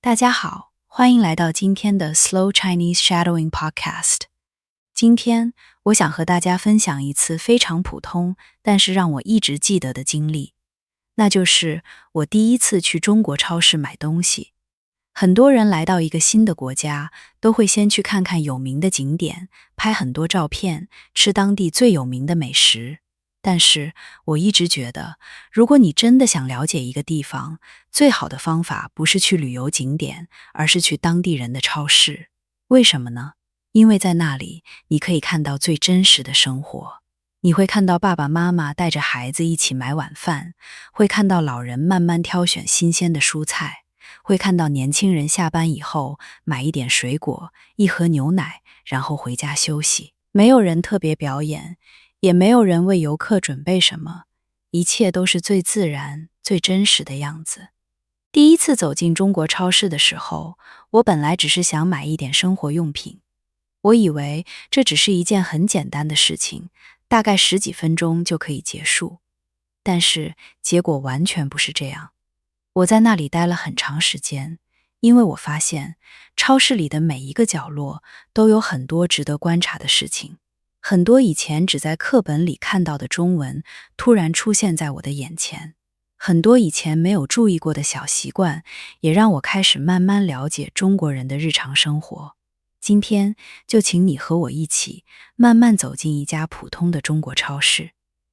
大家好，欢迎来到今天的 Slow Chinese Shadowing Podcast。今天我想和大家分享一次非常普通，但是让我一直记得的经历，那就是我第一次去中国超市买东西。很多人来到一个新的国家，都会先去看看有名的景点，拍很多照片，吃当地最有名的美食。但是我一直觉得，如果你真的想了解一个地方，最好的方法不是去旅游景点，而是去当地人的超市。为什么呢？因为在那里，你可以看到最真实的生活。你会看到爸爸妈妈带着孩子一起买晚饭，会看到老人慢慢挑选新鲜的蔬菜，会看到年轻人下班以后买一点水果，一盒牛奶，然后回家休息。没有人特别表演，也没有人为游客准备什么，一切都是最自然、最真实的样子。第一次走进中国超市的时候，我本来只是想买一点生活用品，我以为这只是一件很简单的事情，大概10几分钟就可以结束。但是结果完全不是这样。我在那里待了很长时间，因为我发现超市里的每一个角落都有很多值得观察的事情。很多以前只在课本里看到的中文突然出现在我的眼前，很多以前没有注意过的小习惯也让我开始慢慢了解中国人的日常生活。今天就请你和我一起慢慢走进一家普通的中国超市，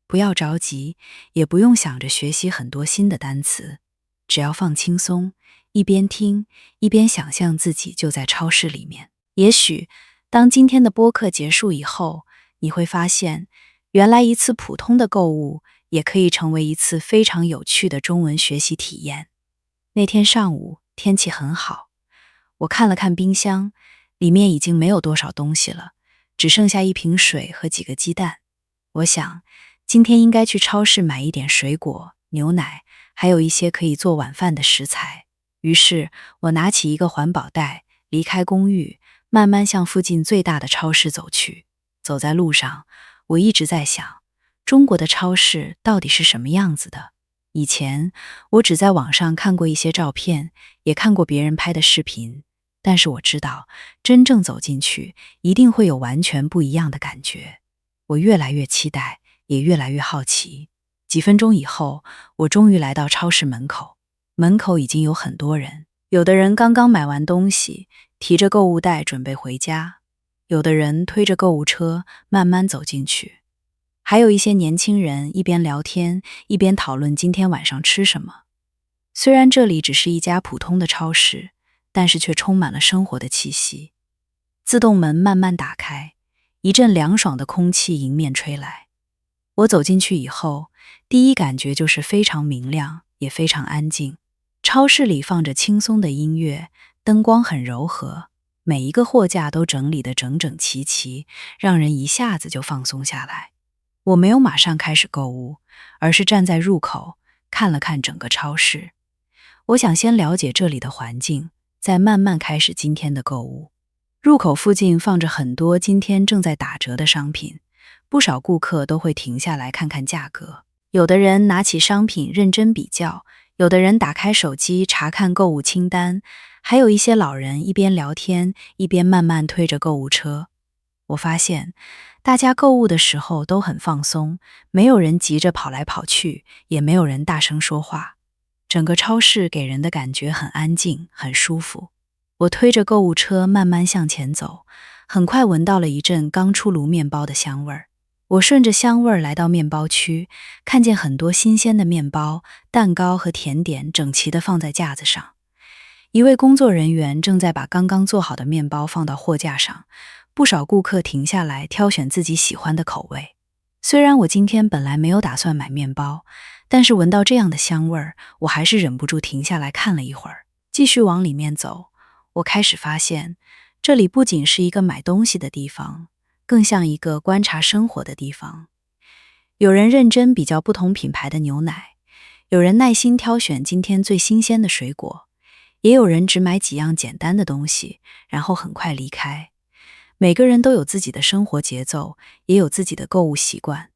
不要着急，也不用想着学习很多新的单词，只要放轻松，一边听一边想象自己就在超市里面。也许当今天的播客结束以后，你会发现，原来一次普通的购物也可以成为一次非常有趣的中文学习体验。那天上午天气很好，我看了看冰箱，里面已经没有多少东西了，只剩下一瓶水和几个鸡蛋。我想，今天应该去超市买一点水果、牛奶，还有一些可以做晚饭的食材。于是，我拿起一个环保袋，离开公寓，慢慢向附近最大的超市走去。走在路上，我一直在想，中国的超市到底是什么样子的？以前我只在网上看过一些照片，也看过别人拍的视频，但是我知道，真正走进去，一定会有完全不一样的感觉。我越来越期待，也越来越好奇。几分钟以后，我终于来到超市门口，门口已经有很多人，有的人刚刚买完东西，提着购物袋准备回家。有的人推着购物车慢慢走进去，还有一些年轻人一边聊天一边讨论今天晚上吃什么。虽然这里只是一家普通的超市，但是却充满了生活的气息。自动门慢慢打开，一阵凉爽的空气迎面吹来。我走进去以后，第一感觉就是非常明亮，也非常安静。超市里放着轻松的音乐，灯光很柔和，每一个货架都整理得整整齐齐，让人一下子就放松下来。我没有马上开始购物，而是站在入口，看了看整个超市。我想先了解这里的环境，再慢慢开始今天的购物。入口附近放着很多今天正在打折的商品，不少顾客都会停下来看看价格。有的人拿起商品认真比较，有的人打开手机查看购物清单，还有一些老人一边聊天，一边慢慢推着购物车。我发现，大家购物的时候都很放松，没有人急着跑来跑去，也没有人大声说话。整个超市给人的感觉很安静，很舒服。我推着购物车慢慢向前走，很快闻到了一阵刚出炉面包的香味儿。我顺着香味儿来到面包区，看见很多新鲜的面包、蛋糕和甜点整齐地放在架子上。一位工作人员正在把刚刚做好的面包放到货架上，不少顾客停下来挑选自己喜欢的口味。虽然我今天本来没有打算买面包，但是闻到这样的香味儿，我还是忍不住停下来看了一会儿。继续往里面走，我开始发现，这里不仅是一个买东西的地方，更像一个观察生活的地方。有人认真比较不同品牌的牛奶，有人耐心挑选今天最新鲜的水果，也有人只买几样简单的东西，然后很快离开。每个人都有自己的生活节奏，也有自己的购物习惯。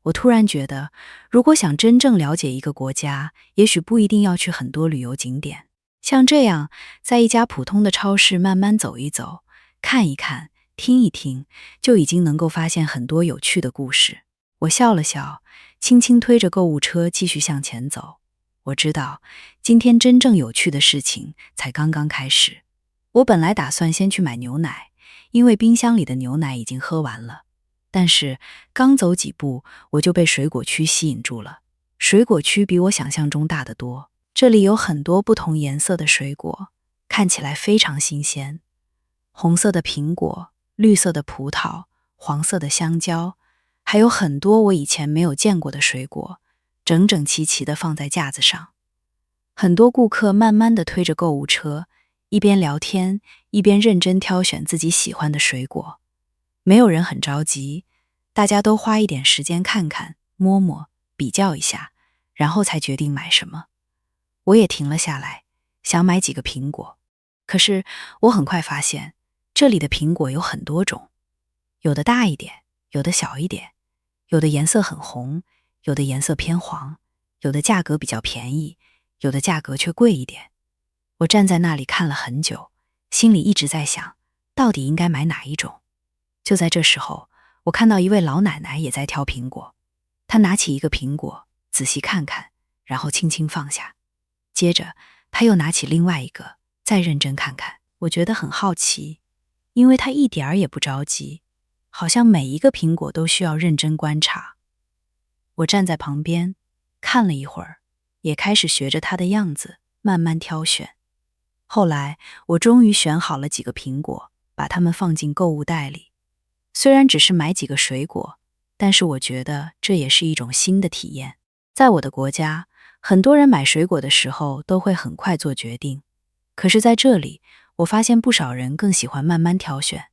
我突然觉得，如果想真正了解一个国家，也许不一定要去很多旅游景点。像这样，在一家普通的超市慢慢走一走，看一看，听一听，就已经能够发现很多有趣的故事。我笑了笑，轻轻推着购物车继续向前走。我知道，今天真正有趣的事情才刚刚开始。我本来打算先去买牛奶，因为冰箱里的牛奶已经喝完了。但是刚走几步，我就被水果区吸引住了。水果区比我想象中大得多，这里有很多不同颜色的水果，看起来非常新鲜。红色的苹果，绿色的葡萄，黄色的香蕉，还有很多我以前没有见过的水果，整整齐齐地放在架子上。很多顾客慢慢地推着购物车，一边聊天，一边认真挑选自己喜欢的水果。没有人很着急，大家都花一点时间看看、摸摸、比较一下，然后才决定买什么。我也停了下来，想买几个苹果。可是我很快发现，这里的苹果有很多种，有的大一点，有的小一点，有的颜色很红，有的颜色偏黄，有的价格比较便宜，有的价格却贵一点。我站在那里看了很久，心里一直在想，到底应该买哪一种。就在这时候，我看到一位老奶奶也在挑苹果。她拿起一个苹果，仔细看看，然后轻轻放下。接着，她又拿起另外一个，再认真看看。我觉得很好奇，因为她一点儿也不着急，好像每一个苹果都需要认真观察。我站在旁边，看了一会儿，也开始学着她的样子，慢慢挑选。后来，我终于选好了几个苹果，把它们放进购物袋里。虽然只是买几个水果，但是我觉得这也是一种新的体验。在我的国家，很多人买水果的时候都会很快做决定，可是在这里，我发现不少人更喜欢慢慢挑选，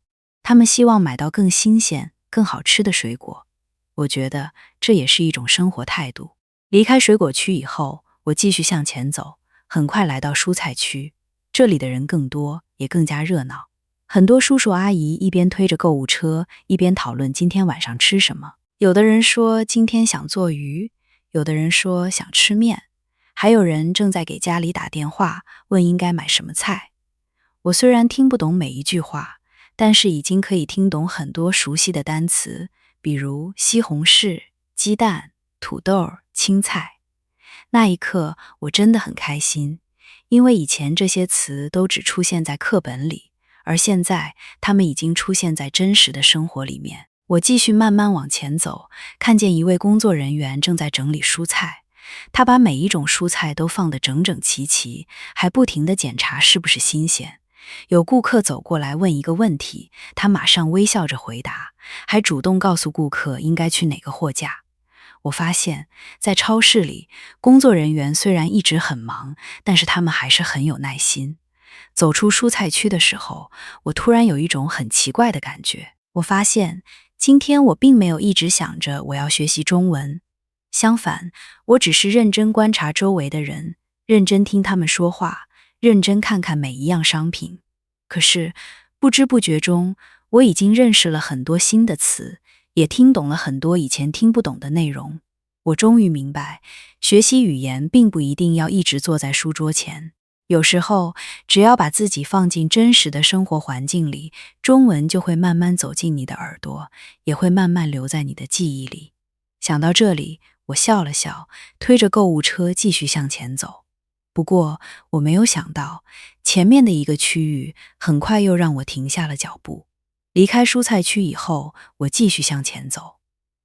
他们希望买到更新鲜、更好吃的水果。我觉得这也是一种生活态度。离开水果区以后，我继续向前走，很快来到蔬菜区，这里的人更多，也更加热闹。很多叔叔阿姨一边推着购物车，一边讨论今天晚上吃什么。有的人说今天想做鱼，有的人说想吃面，还有人正在给家里打电话，问应该买什么菜。我虽然听不懂每一句话，但是已经可以听懂很多熟悉的单词，比如西红柿、鸡蛋、土豆、青菜。那一刻，我真的很开心，因为以前这些词都只出现在课本里，而现在它们已经出现在真实的生活里面。我继续慢慢往前走，看见一位工作人员正在整理蔬菜，他把每一种蔬菜都放得整整齐齐，还不停地检查是不是新鲜。有顾客走过来问一个问题，他马上微笑着回答，还主动告诉顾客应该去哪个货架。我发现，在超市里，工作人员虽然一直很忙，但是他们还是很有耐心。走出蔬菜区的时候，我突然有一种很奇怪的感觉。我发现，今天我并没有一直想着我要学习中文，相反，我只是认真观察周围的人，认真听他们说话，认真看看每一样商品。可是，不知不觉中，我已经认识了很多新的词，也听懂了很多以前听不懂的内容。我终于明白，学习语言并不一定要一直坐在书桌前。有时候，只要把自己放进真实的生活环境里，中文就会慢慢走进你的耳朵，也会慢慢留在你的记忆里。想到这里，我笑了笑，推着购物车继续向前走。不过，我没有想到，前面的一个区域很快又让我停下了脚步。离开蔬菜区以后，我继续向前走。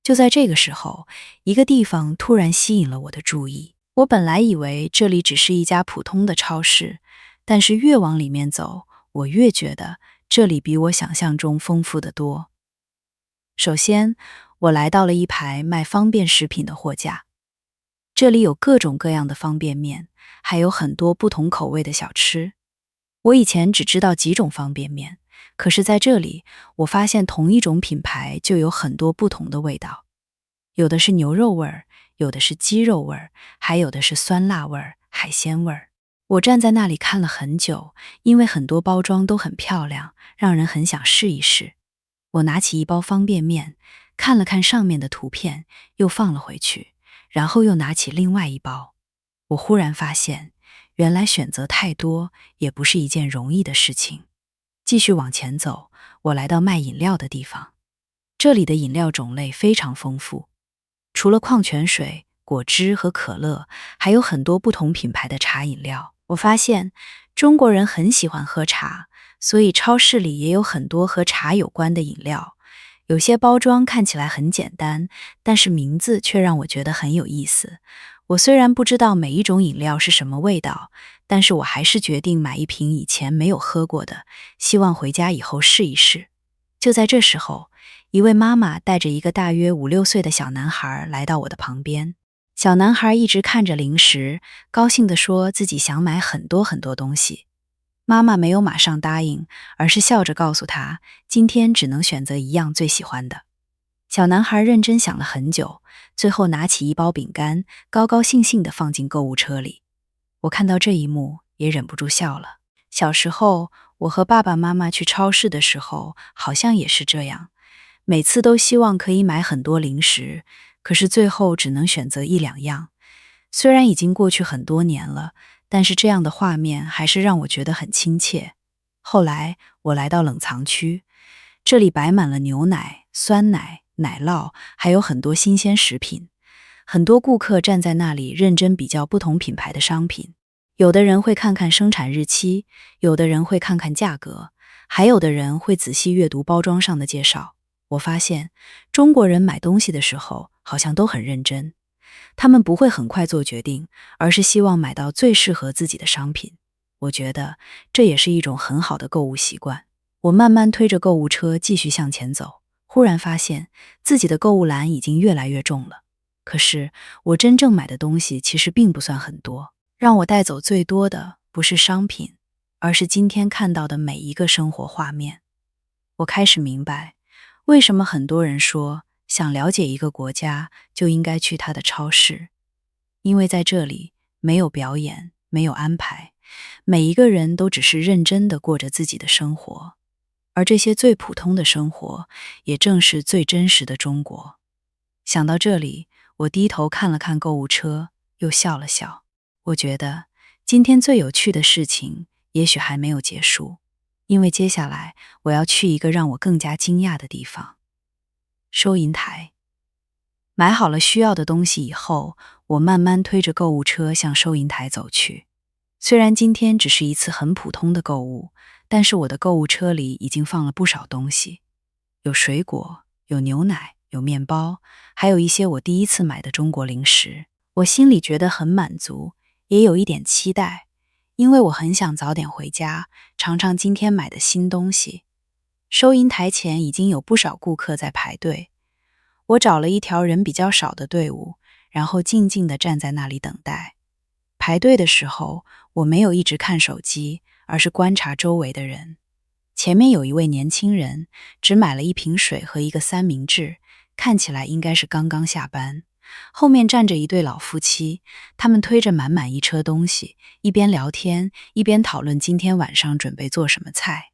就在这个时候，一个地方突然吸引了我的注意。我本来以为这里只是一家普通的超市，但是越往里面走，我越觉得这里比我想象中丰富得多。首先，我来到了一排卖方便食品的货架，这里有各种各样的方便面，还有很多不同口味的小吃。我以前只知道几种方便面，可是在这里，我发现同一种品牌就有很多不同的味道，有的是牛肉味儿，有的是鸡肉味儿，还有的是酸辣味儿、海鲜味儿。我站在那里看了很久，因为很多包装都很漂亮，让人很想试一试。我拿起一包方便面，看了看上面的图片，又放了回去，然后又拿起另外一包。我忽然发现，原来选择太多也不是一件容易的事情。继续往前走，我来到卖饮料的地方。这里的饮料种类非常丰富，除了矿泉水、果汁和可乐，还有很多不同品牌的茶饮料。我发现中国人很喜欢喝茶，所以超市里也有很多和茶有关的饮料。有些包装看起来很简单，但是名字却让我觉得很有意思。我虽然不知道每一种饮料是什么味道，但是我还是决定买一瓶以前没有喝过的，希望回家以后试一试。就在这时候，一位妈妈带着一个大约5、6岁的小男孩来到我的旁边。小男孩一直看着零食，高兴地说自己想买很多很多东西。妈妈没有马上答应，而是笑着告诉他，今天只能选择一样最喜欢的。小男孩认真想了很久，最后拿起一包饼干，高高兴兴地放进购物车里。我看到这一幕，也忍不住笑了。小时候，我和爸爸妈妈去超市的时候，好像也是这样，每次都希望可以买很多零食，可是最后只能选择1、2样。虽然已经过去很多年了，但是这样的画面还是让我觉得很亲切。后来我来到冷藏区，这里摆满了牛奶、酸奶、奶酪，还有很多新鲜食品。很多顾客站在那里认真比较不同品牌的商品，有的人会看看生产日期，有的人会看看价格，还有的人会仔细阅读包装上的介绍。我发现中国人买东西的时候好像都很认真，他们不会很快做决定，而是希望买到最适合自己的商品。我觉得这也是一种很好的购物习惯。我慢慢推着购物车继续向前走，忽然发现自己的购物篮已经越来越重了。可是我真正买的东西其实并不算很多，让我带走最多的不是商品，而是今天看到的每一个生活画面。我开始明白，为什么很多人说想了解一个国家就应该去它的超市，因为在这里没有表演，没有安排，每一个人都只是认真地过着自己的生活，而这些最普通的生活也正是最真实的中国。想到这里，我低头看了看购物车，又笑了笑。我觉得今天最有趣的事情也许还没有结束，因为接下来我要去一个让我更加惊讶的地方——收银台。买好了需要的东西以后，我慢慢推着购物车向收银台走去。虽然今天只是一次很普通的购物，但是我的购物车里已经放了不少东西，有水果，有牛奶，有面包，还有一些我第一次买的中国零食。我心里觉得很满足，也有一点期待，因为我很想早点回家，尝尝今天买的新东西。收银台前已经有不少顾客在排队，我找了一条人比较少的队伍，然后静静地站在那里等待。排队的时候，我没有一直看手机，而是观察周围的人。前面有一位年轻人，只买了一瓶水和一个三明治，看起来应该是刚刚下班。后面站着一对老夫妻，他们推着满满一车东西，一边聊天，一边讨论今天晚上准备做什么菜。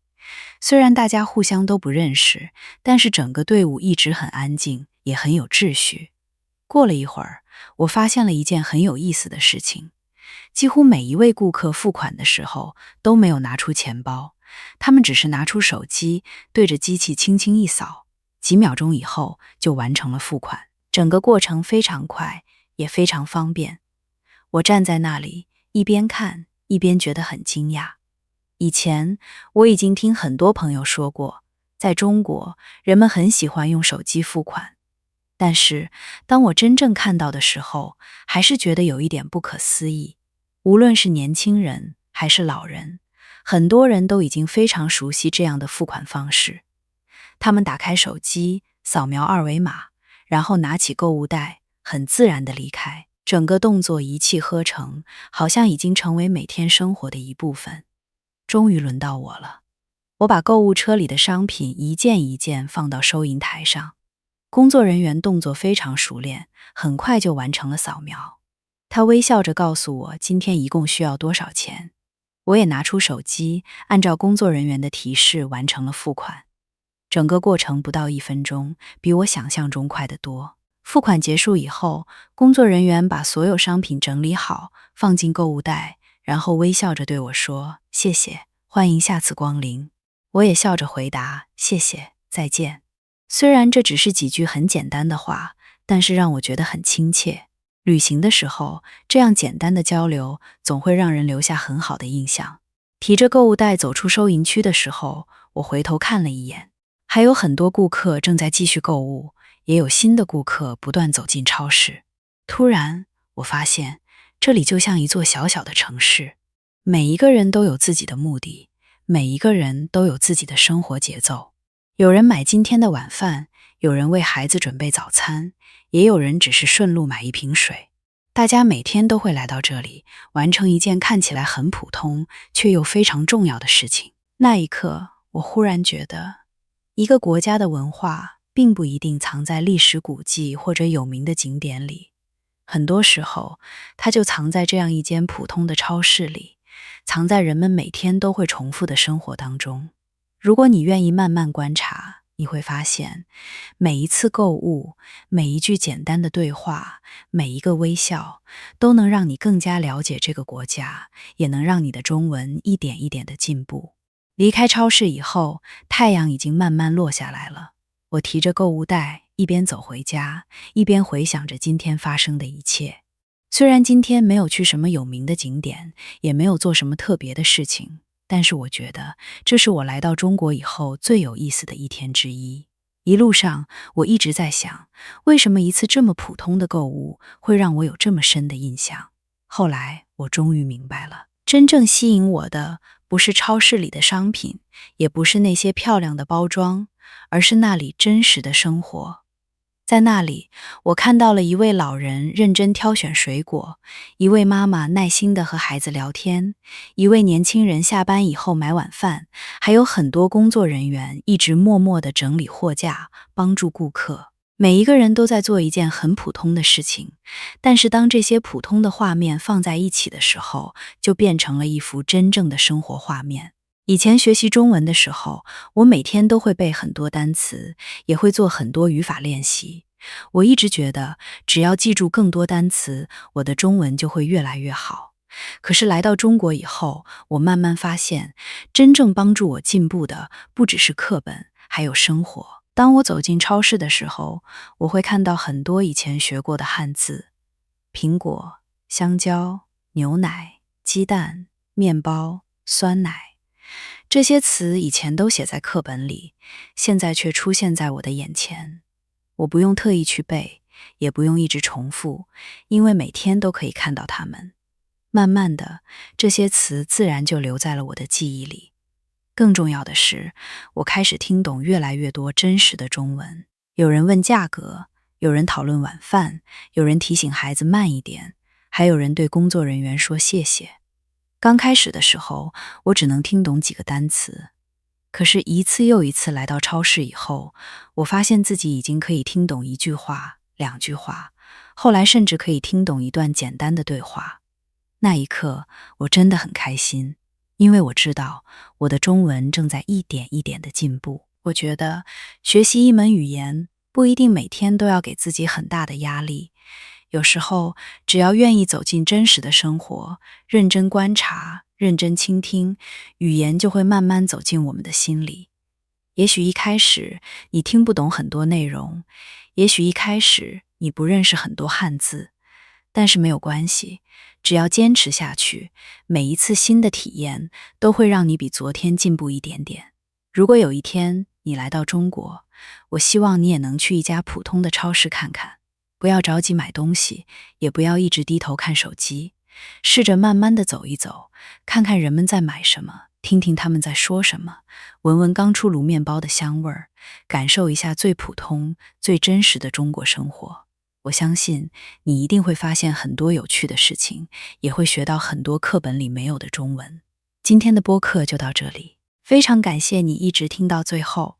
虽然大家互相都不认识，但是整个队伍一直很安静，也很有秩序。过了一会儿，我发现了一件很有意思的事情。几乎每一位顾客付款的时候都没有拿出钱包，他们只是拿出手机，对着机器轻轻一扫，几秒钟以后就完成了付款。整个过程非常快，也非常方便。我站在那里，一边看，一边觉得很惊讶。以前我已经听很多朋友说过，在中国人们很喜欢用手机付款，但是当我真正看到的时候，还是觉得有一点不可思议。无论是年轻人还是老人，很多人都已经非常熟悉这样的付款方式。他们打开手机，扫描二维码，然后拿起购物袋，很自然地离开。整个动作一气呵成，好像已经成为每天生活的一部分。终于轮到我了，我把购物车里的商品一件一件放到收银台上。工作人员动作非常熟练，很快就完成了扫描。他微笑着告诉我今天一共需要多少钱。我也拿出手机，按照工作人员的提示完成了付款。整个过程不到1分钟，比我想象中快得多。付款结束以后，工作人员把所有商品整理好，放进购物袋，然后微笑着对我说：“谢谢，欢迎下次光临。”我也笑着回答：“谢谢，再见。”虽然这只是几句很简单的话，但是让我觉得很亲切。旅行的时候，这样简单的交流总会让人留下很好的印象。提着购物袋走出收银区的时候，我回头看了一眼，还有很多顾客正在继续购物，也有新的顾客不断走进超市。突然，我发现这里就像一座小小的城市，每一个人都有自己的目的，每一个人都有自己的生活节奏。有人买今天的晚饭，有人为孩子准备早餐，也有人只是顺路买一瓶水。大家每天都会来到这里，完成一件看起来很普通，却又非常重要的事情。那一刻，我忽然觉得，一个国家的文化并不一定藏在历史古迹或者有名的景点里，很多时候，它就藏在这样一间普通的超市里，藏在人们每天都会重复的生活当中。如果你愿意慢慢观察，你会发现，每一次购物，每一句简单的对话，每一个微笑，都能让你更加了解这个国家，也能让你的中文一点一点的进步。离开超市以后，太阳已经慢慢落下来了。我提着购物袋，一边走回家，一边回想着今天发生的一切。虽然今天没有去什么有名的景点，也没有做什么特别的事情，但是我觉得这是我来到中国以后最有意思的一天之一。一路上，我一直在想，为什么一次这么普通的购物会让我有这么深的印象？后来，我终于明白了，真正吸引我的不是超市里的商品，也不是那些漂亮的包装，而是那里真实的生活。在那里，我看到了一位老人认真挑选水果，一位妈妈耐心地和孩子聊天，一位年轻人下班以后买晚饭，还有很多工作人员一直默默地整理货架，帮助顾客。每一个人都在做一件很普通的事情，但是当这些普通的画面放在一起的时候，就变成了一幅真正的生活画面。以前学习中文的时候，我每天都会背很多单词，也会做很多语法练习。我一直觉得，只要记住更多单词，我的中文就会越来越好。可是来到中国以后，我慢慢发现，真正帮助我进步的不只是课本，还有生活。当我走进超市的时候，我会看到很多以前学过的汉字，苹果、香蕉、牛奶、鸡蛋、面包、酸奶。这些词以前都写在课本里，现在却出现在我的眼前。我不用特意去背，也不用一直重复，因为每天都可以看到它们。慢慢的，这些词自然就留在了我的记忆里。更重要的是，我开始听懂越来越多真实的中文。有人问价格，有人讨论晚饭，有人提醒孩子慢一点，还有人对工作人员说谢谢。刚开始的时候，我只能听懂几个单词，可是一次又一次来到超市以后，我发现自己已经可以听懂一句话、两句话，后来甚至可以听懂一段简单的对话。那一刻，我真的很开心，因为我知道我的中文正在一点一点的进步。我觉得学习一门语言不一定每天都要给自己很大的压力，有时候只要愿意走进真实的生活，认真观察，认真倾听，语言就会慢慢走进我们的心里。也许一开始你听不懂很多内容，也许一开始你不认识很多汉字，但是没有关系，只要坚持下去，每一次新的体验都会让你比昨天进步一点点。如果有一天你来到中国，我希望你也能去一家普通的超市看看，不要着急买东西，也不要一直低头看手机，试着慢慢地走一走，看看人们在买什么，听听他们在说什么，闻闻刚出炉面包的香味儿，感受一下最普通、最真实的中国生活。我相信你一定会发现很多有趣的事情，也会学到很多课本里没有的中文。今天的播客就到这里，非常感谢你一直听到最后。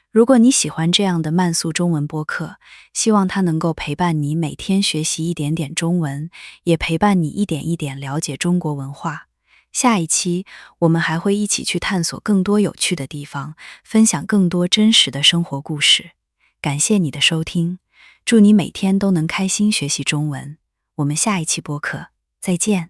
如果你喜欢这样的慢速中文播客，希望它能够陪伴你每天学习一点点中文，也陪伴你一点一点了解中国文化。下一期，我们还会一起去探索更多有趣的地方，分享更多真实的生活故事。感谢你的收听，祝你每天都能开心学习中文。我们下一期播客再见。